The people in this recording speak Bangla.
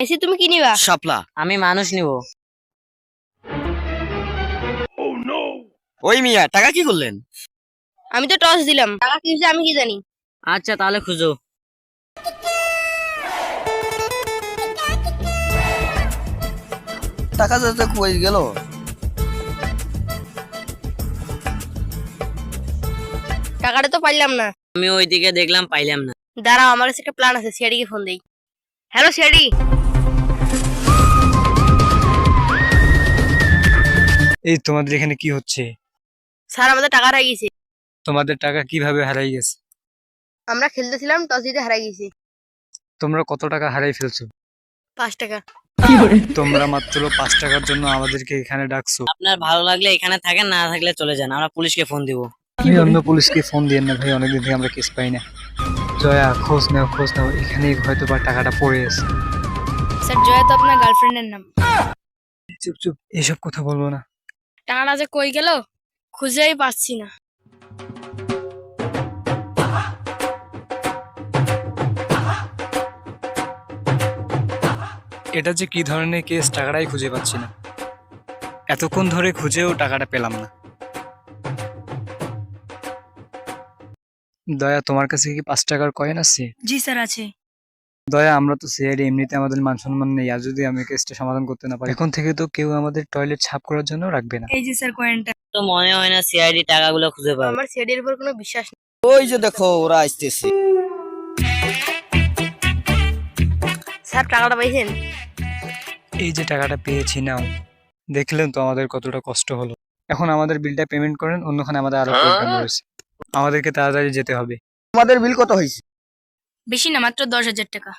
এসি তুমি কি নিবা? শাপলা। আমি মানুষ নিব। ওই মিয়া, টাকা কি করলেন? আমি তো টস দিলাম, টাকা কি হয়েছে আমি কি জানি। আচ্ছা তাহলে খুঁজো। টাকা যাতে কই গেল? টাকাটা তো পাইলাম না। আমি ওইদিকে দেখলাম, পাইলাম না। দাঁড়াও, আমার কাছে একটা প্ল্যান আছে, সিআইডি কে ফোন দেই। Hello CID. এই তোমাদের এখানে কি হচ্ছে? স্যার আমাদের টাকা হারাই গেছে। তোমাদের টাকা কিভাবে হারাই গেছে? আমরা খেলতেছিলাম, টস জিতে হারাই গেছি। তোমরা কত টাকা হারাই ফেলছো? 5 টাকা। তোমরা মাত্র 5 টাকার জন্য আমাদেরকে এখানে ডাকছো? আপনার ভালো লাগলে এখানে থাকেন, না থাকলে চলে যান, আমরা পুলিশকে ফোন দিব। ভাই অন্য পুলিশকে ফোন দিয়ে না ভাই, অনেকদিন থেকে আমরা কেস পাই না। জয়া খোঁজ নাও, এখানেই হয়তো বা টাকাটা পড়ে আছে। স্যার জয়া তো আপনার গার্লফ্রেন্ডের নাম। চুপ চুপ, এসব কথা বলবো না। টাকাটা যে কই গেল খুঁজেই পাচ্ছি না। এটা যে কি ধরনের কেস, টাকাটাই খুঁজে পাচ্ছি না। এতক্ষণ ধরে খুঁজেও টাকাটা পেলাম না। দয়া, তোমার কাছে কি 5 টাকার কয়েন আছে? জি স্যার আছে। দয়া, আমরা তো সিআইডি, এমনিতে আমাদের মান সম্মান নেই, আর যদি আমি কেসটা সমাধান করতে না পারি, এখন থেকে তো কেউ আমাদের টয়লেট সাফ করার জন্য রাখবে না। এই যে স্যার কয়েনটা। তো মনে হয় না সিআইডি টাকাগুলো খুঁজে পাবে। আমার সিআইডির উপর কোনো বিশ্বাস নেই। ওই যে দেখো, ওরা আসতেছে। স্যার টাকাটা পাইছেন? এই যে টাকাটা পেয়েছি, নাও। দেখলেন তো আমাদের কতটা কষ্ট হলো। এখন আমাদের বিলটা পেমেন্ট করেন, অন্যখানে আমাদের আরো প্রোগ্রাম রয়েছে, আমাদেরকে তাড়াতাড়ি যেতে হবে। তোমাদের বিল কত হয়েছে? বেশি না, মাত্র 10,000 টাকা।